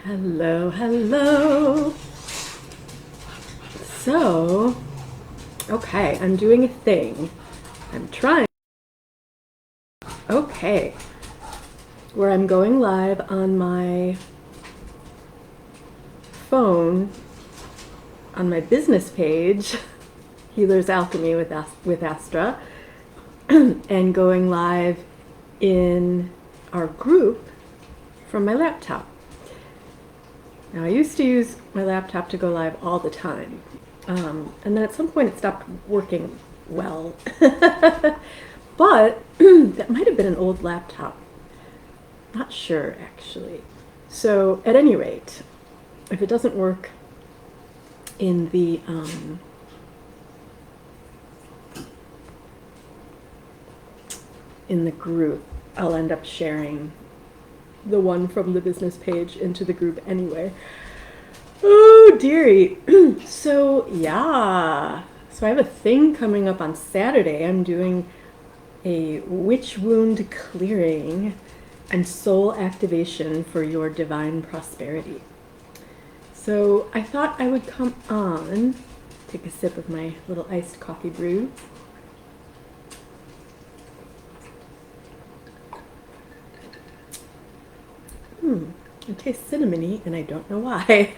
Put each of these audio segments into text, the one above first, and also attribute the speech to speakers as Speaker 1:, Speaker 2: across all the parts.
Speaker 1: Hello, hello. So, okay, I'm doing a thing. I'm trying. Okay, where I'm going live on my phone, on my business page, Healer's Alchemy with Astra, and going live in our group from my laptop. Now, I used to use my laptop to go live all the time. And then at some point it stopped working well. But that might have been an old laptop. Not sure, actually. So, at any rate, if it doesn't work in the group, I'll end up sharing the one from the business page into the group anyway. Oh, dearie. So, yeah. So I have a thing coming up on Saturday. I'm doing a witch wound clearing and soul activation for your divine prosperity. So I thought I would come on, take a sip of my little iced coffee brew. It tastes cinnamony, and I don't know why.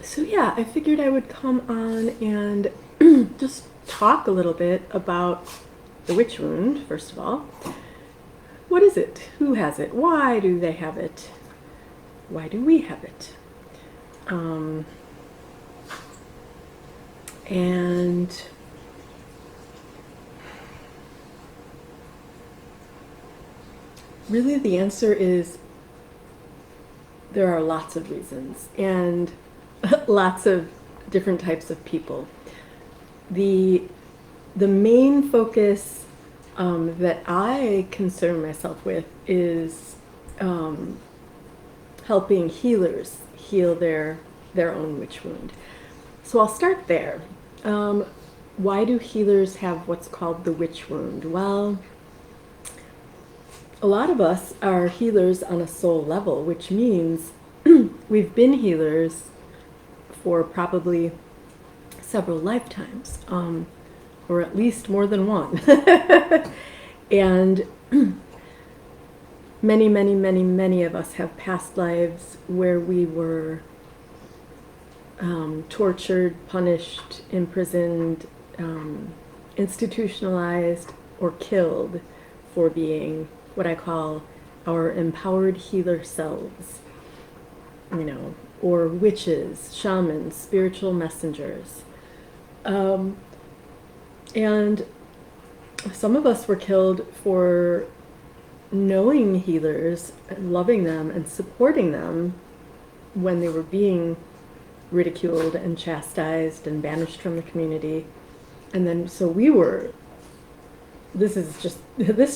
Speaker 1: So yeah, I figured I would come on and just talk a little bit about the witch wound, first of all. What is it? Who has it? Why do they have it? Why do we have it? And really the answer is there are lots of reasons and lots of different types of people. The main focus that I concern myself with is helping healers heal their own witch wound. So I'll start there. Why do healers have what's called the witch wound? Well, a lot of us are healers on a soul level, which means we've been healers for probably several lifetimes, or at least more than one. And many of us have past lives where we were tortured, punished, imprisoned, institutionalized, or killed for being what I call our empowered healer selves, or witches, shamans, spiritual messengers. And some of us were killed for knowing healers, loving them, and supporting them when they were being ridiculed and chastised and banished from the community. And then, so we were, this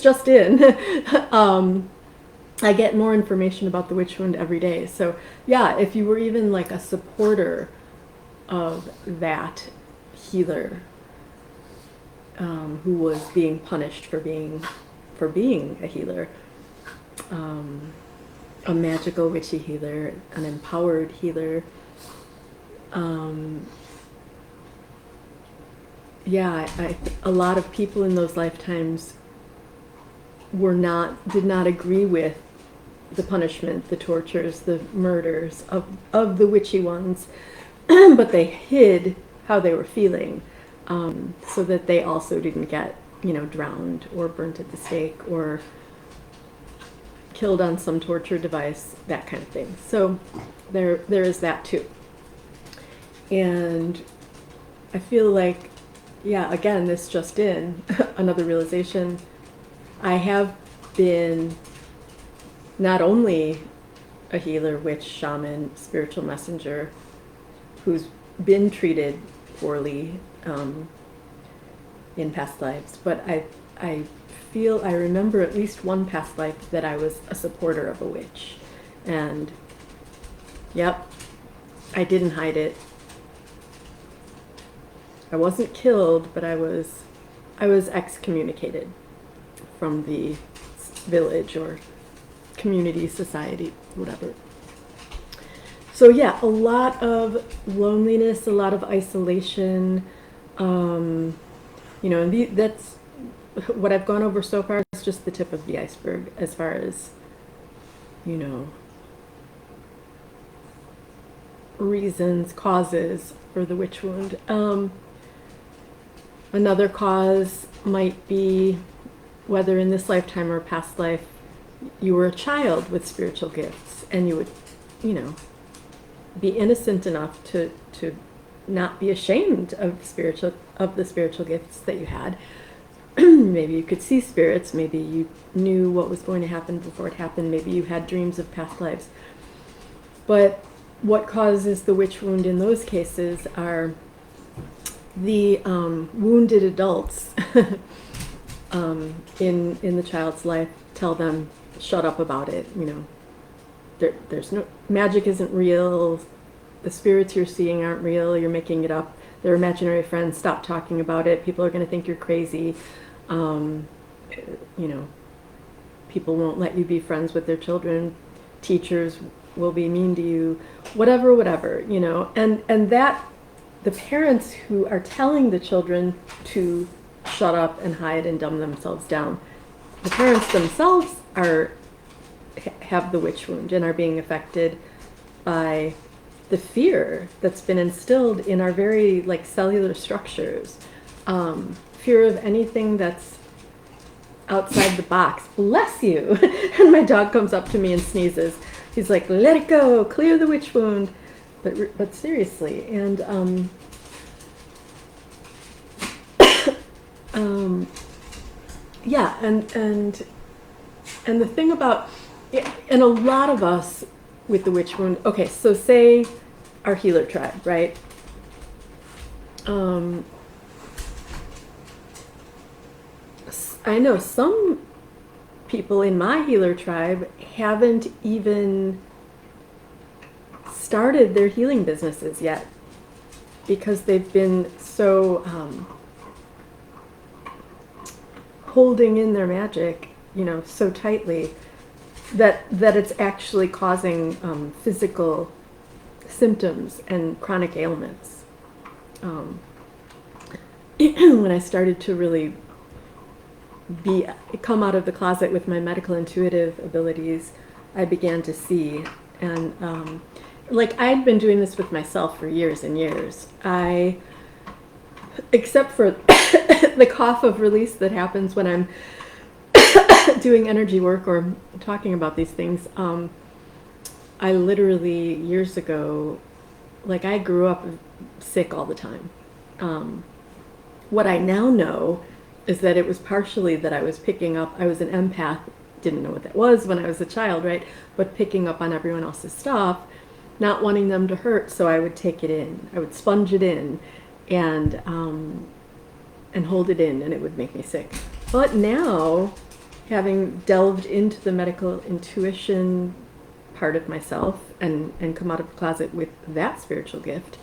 Speaker 1: just in, I get more information about the witch wound every day. So yeah, if you were even like a supporter of that healer who was being punished for being a healer, a magical witchy healer, an empowered healer, a lot of people in those lifetimes did not agree with the punishment, the tortures, the murders of the witchy ones, but they hid how they were feeling, so that they also didn't get, drowned or burnt at the stake or killed on some torture device, that kind of thing. So there is that too. And I feel like, again, this just in, another realization, I have been not only a healer, witch, shaman, spiritual messenger who's been treated poorly in past lives, but I feel I remember at least one past life that I was a supporter of a witch. And yep, I didn't hide it. I wasn't killed, but I was excommunicated from the village or community, society, whatever. So yeah, a lot of loneliness, a lot of isolation, and that's what I've gone over so far is just the tip of the iceberg as far as, you know, reasons, causes for the witch wound. Another cause might be whether in this lifetime or past life you were a child with spiritual gifts and you would, be innocent enough to not be ashamed of the spiritual gifts that you had. Maybe you could see spirits, maybe you knew what was going to happen before it happened, maybe you had dreams of past lives. But what causes the witch wound in those cases are the wounded adults in the child's life tell them, shut up about it, there's no, magic isn't real, the spirits you're seeing aren't real, you're making it up, they're imaginary friends, stop talking about it, people are going to think you're crazy, people won't let you be friends with their children, teachers will be mean to you, whatever, and that the parents who are telling the children to shut up and hide and dumb themselves down, the parents themselves have the witch wound and are being affected by the fear that's been instilled in our very cellular structures. Fear of anything that's outside the box. Bless you. And my dog comes up to me and sneezes. He's like, let it go, clear the witch wound. But seriously, and yeah, and the thing about, and a lot of us with the witch wound, okay, so say our healer tribe, right? I know some people in my healer tribe haven't even started their healing businesses yet because they've been so holding in their magic, so tightly that it's actually causing physical symptoms and chronic ailments. When I started to really come out of the closet with my medical intuitive abilities, I began to see, and I'd been doing this with myself for years and years. Except for the cough of release that happens when I'm doing energy work or talking about these things, I literally, years ago, I grew up sick all the time. What I now know is that it was partially that I was picking up, I was an empath, didn't know what that was when I was a child, right? But picking up on everyone else's stuff, not wanting them to hurt, so I would take it in. I would sponge it in and hold it in, and it would make me sick. But now, having delved into the medical intuition part of myself and come out of the closet with that spiritual gift,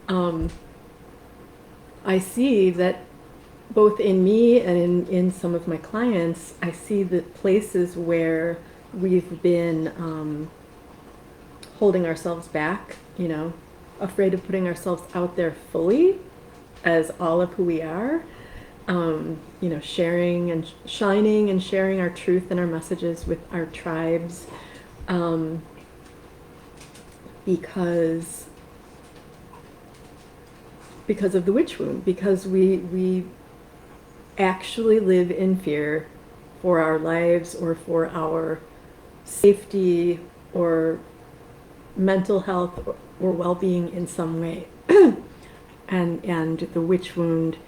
Speaker 1: I see that both in me and in some of my clients, I see the places where we've been holding ourselves back, afraid of putting ourselves out there fully as all of who we are, sharing and shining and sharing our truth and our messages with our tribes, because of the witch wound, because we actually live in fear for our lives or for our safety or mental health or well-being in some way. and the witch wound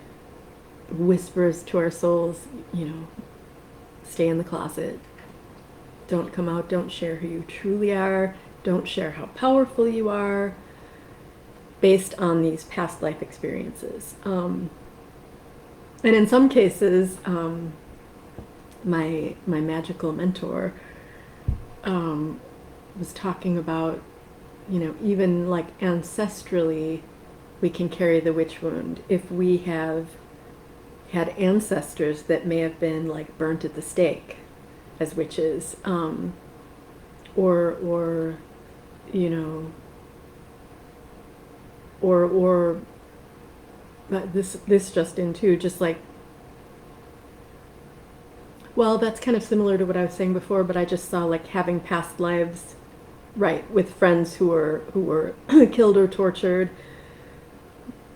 Speaker 1: whispers to our souls, stay in the closet, don't come out, don't share who you truly are, don't share how powerful you are based on these past life experiences. And in some cases, my magical mentor was talking about, even ancestrally, we can carry the witch wound if we have had ancestors that may have been like burnt at the stake as witches, or you know, or this just in too, just like, well, that's kind of similar to what I was saying before, but I just saw like having past lives, right, with friends who were killed or tortured,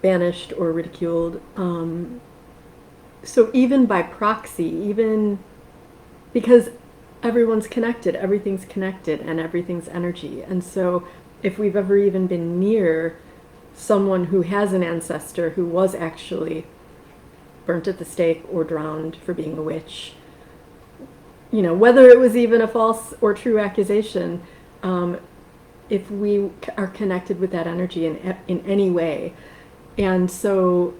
Speaker 1: banished or ridiculed. So even by proxy, even because everyone's connected, everything's connected, and everything's energy. And so if we've ever even been near someone who has an ancestor who was actually burnt at the stake or drowned for being a witch, you know, whether it was even a false or true accusation, if we are connected with that energy in any way. And so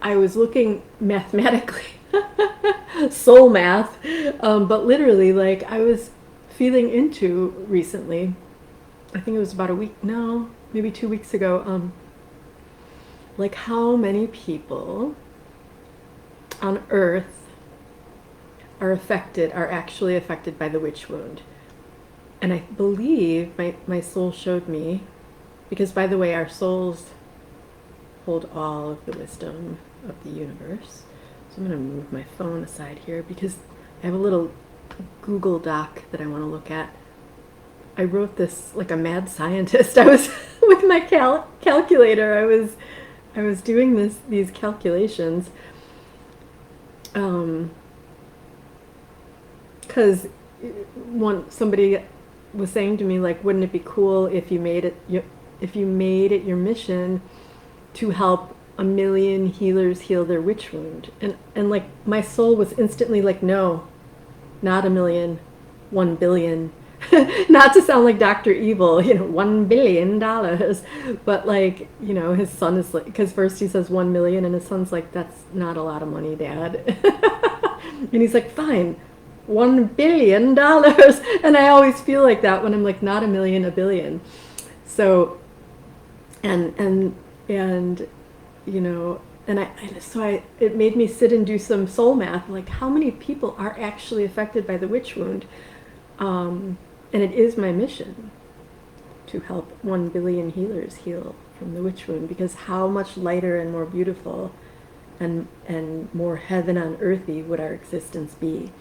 Speaker 1: I was looking mathematically, soul math, but literally, like, I was feeling into recently, I think it was about a week, no, maybe 2 weeks ago, like how many people on Earth are actually affected by the witch wound. And I believe my soul showed me, because by the way, our souls hold all of the wisdom of the universe. So I'm going to move my phone aside here because I have a little Google Doc that I want to look at. I wrote this like a mad scientist. I was with my calculator. I was doing these calculations. Because somebody was saying to me, like, wouldn't it be cool if you made it your mission to help 1 million healers heal their witch wound? And like my soul was instantly like, no, not 1 million, 1 billion. Not to sound like Dr. Evil, you know, $1 billion. But like, you know, his son is like, because first he says 1 million and his son's like, that's not a lot of money, Dad. And he's like, fine, $1 billion. And I always feel like that when I'm like, not 1 million, 1 billion. So, and you know, it made me sit and do some soul math, like how many people are actually affected by the witch wound. And it is my mission to help 1 billion healers heal from the witch wound, because how much lighter and more beautiful and more heaven on earthy would our existence be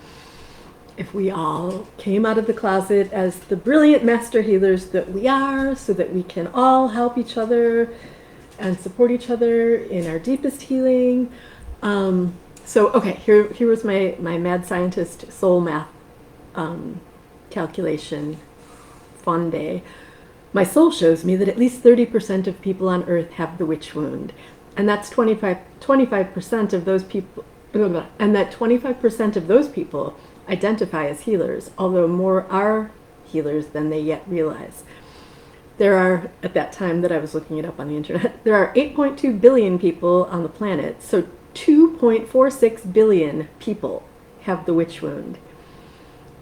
Speaker 1: if we all came out of the closet as the brilliant master healers that we are, so that we can all help each other and support each other in our deepest healing. So, okay, here was my mad scientist soul math calculation fun day. My soul shows me that at least 30% of people on Earth have the witch wound, and that's 25% of those people, and that 25% of those people identify as healers, although more are healers than they yet realize. There are, at that time that I was looking it up on the internet, there are 8.2 billion people on the planet, so 2.46 billion people have the witch wound.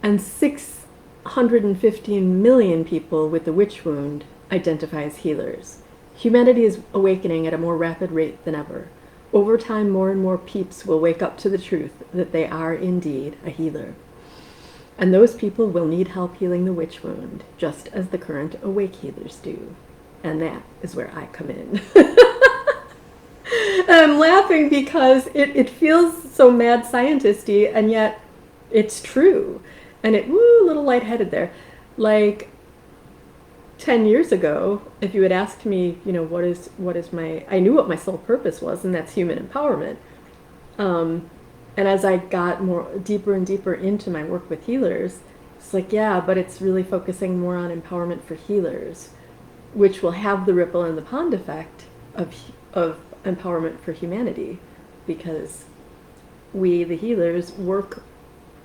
Speaker 1: And 615 million people with the witch wound identify as healers. Humanity is awakening at a more rapid rate than ever. Over time, more and more peeps will wake up to the truth that they are indeed a healer. And those people will need help healing the witch wound, just as the current awake healers do. And that is where I come in. And I'm laughing because it feels so mad scientisty, and yet it's true. And a little lightheaded there. Like 10 years ago, if you had asked me, you know, what is my, I knew what my sole purpose was, and that's human empowerment. And as I got deeper and deeper into my work with healers, it's like, yeah, but it's really focusing more on empowerment for healers, which will have the ripple and the pond effect of empowerment for humanity, because we, the healers, work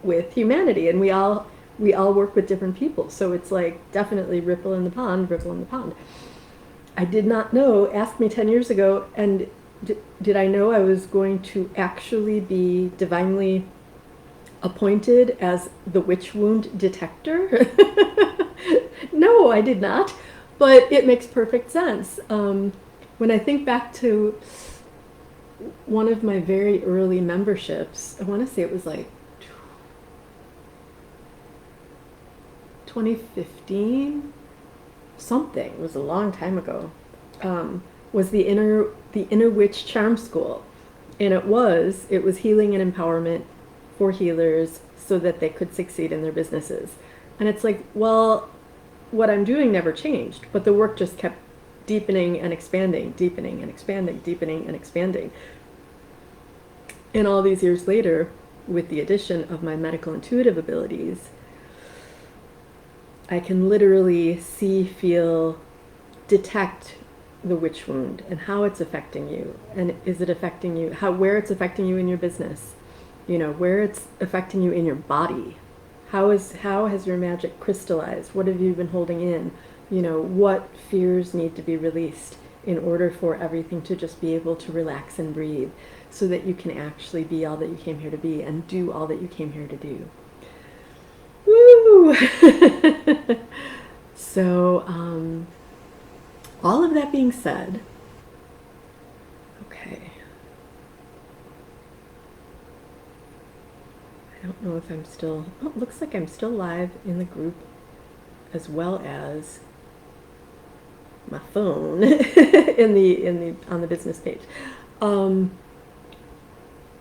Speaker 1: with humanity, and we all work with different people. So it's like definitely ripple in the pond, ripple in the pond. I did not know, asked me 10 years ago, and did I know I was going to actually be divinely appointed as the witch wound detector? No, I did not, but it makes perfect sense. When I think back to one of my very early memberships, I want to say it was like 2015, something, it was a long time ago, was the Inner Witch Charm School. And it was healing and empowerment for healers so that they could succeed in their businesses. And it's like, well, what I'm doing never changed, but the work just kept deepening and expanding, deepening and expanding, deepening and expanding. And all these years later, with the addition of my medical intuitive abilities, I can literally see, feel, detect the witch wound and how it's affecting you. And is it affecting you, where it's affecting you in your business, where it's affecting you in your body. How has your magic crystallized? What have you been holding in? What fears need to be released in order for everything to just be able to relax and breathe so that you can actually be all that you came here to be and do all that you came here to do. Woo! So, all of that being said, okay. I don't know if I'm still, oh, it looks like I'm still live in the group as well as my phone on the business page.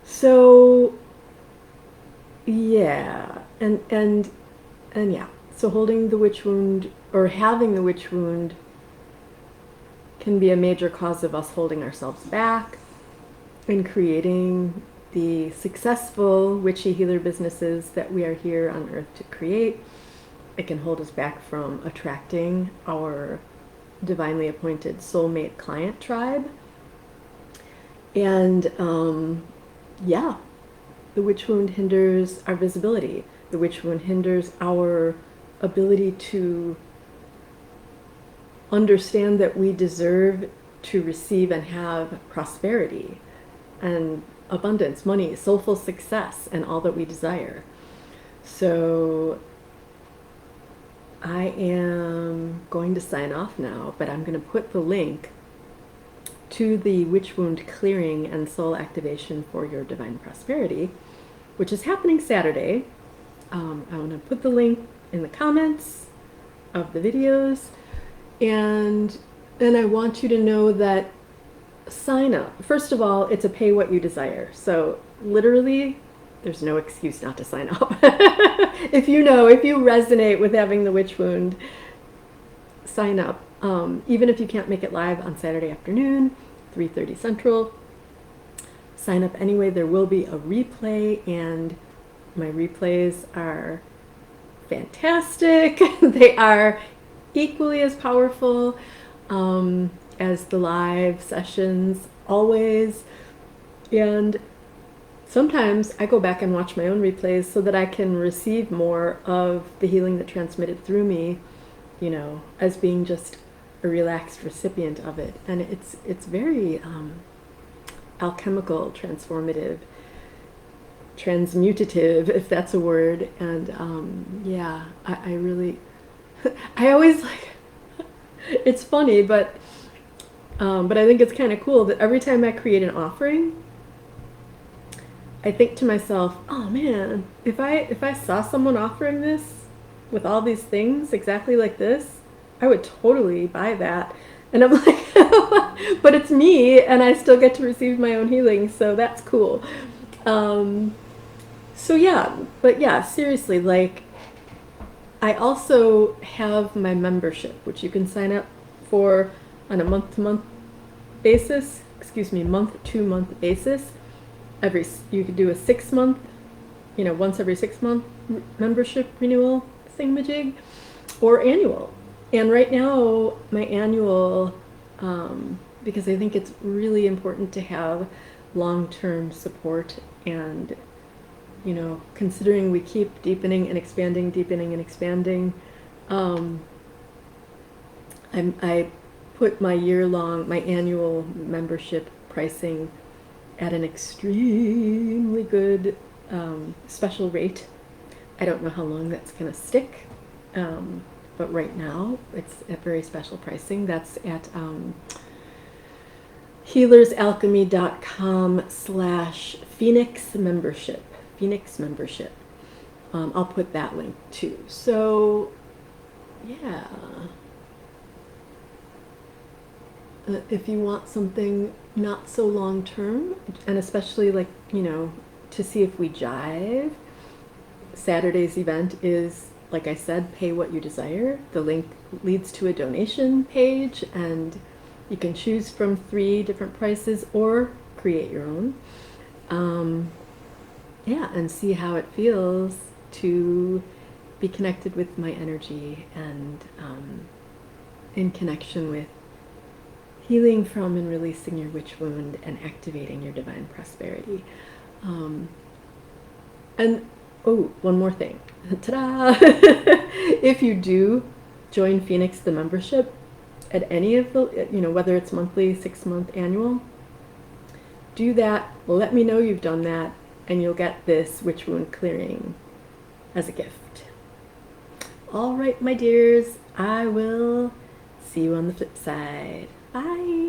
Speaker 1: So yeah, and yeah. So holding the witch wound or having the witch wound can be a major cause of us holding ourselves back in creating the successful witchy healer businesses that we are here on earth to create. It can hold us back from attracting our divinely appointed soulmate client tribe. And yeah, the witch wound hinders our visibility. The witch wound hinders our ability to understand that we deserve to receive and have prosperity and abundance, money, soulful success, and all that we desire. So I am going to sign off now, but I'm going to put the link to the witch wound clearing and soul activation for your divine prosperity, which is happening Saturday. I'm going to put the link in the comments of the videos, and I want you to know that sign up. First of all, it's a pay what you desire. So literally, there's no excuse not to sign up. If you resonate with having the witch wound, sign up. Even if you can't make it live on Saturday afternoon, 3:30 Central, sign up anyway. There will be a replay, and my replays are fantastic. They are equally as powerful as the live sessions, always. And sometimes I go back and watch my own replays so that I can receive more of the healing that transmitted through me, as being just a relaxed recipient of it. And it's very alchemical, transformative, transmutative, if that's a word. And yeah, I really, I always it's funny, but I think it's kind of cool that every time I create an offering, I think to myself, oh man, if I saw someone offering this with all these things exactly like this, I would totally buy that. And I'm like, but it's me, and I still get to receive my own healing, so that's cool. So yeah, but yeah, seriously, I also have my membership, which you can sign up for on a month-to-month basis, month-to-month basis. You could do a 6-month, once every 6-month membership renewal thingamajig, or annual. And right now, my annual, because I think it's really important to have long-term support, and considering we keep deepening and expanding, I put my annual membership pricing at an extremely good special rate. I don't know how long that's going to stick, but right now it's at very special pricing. That's at healersalchemy.com/Phoenix membership. Phoenix membership. I'll put that link too. So, yeah. If you want something not so long term, and especially like, to see if we jive, Saturday's event is, like I said, pay what you desire. The link leads to a donation page, and you can choose from 3 different prices or create your own. Yeah, and see how it feels to be connected with my energy and in connection with healing from and releasing your witch wound and activating your divine prosperity. And oh, one more thing. Ta-da! If you do join Phoenix, the membership, at any of the, whether it's monthly, 6-month, annual, do that. Let me know you've done that, and you'll get this witch wound clearing as a gift. All right, my dears, I will see you on the flip side. Bye.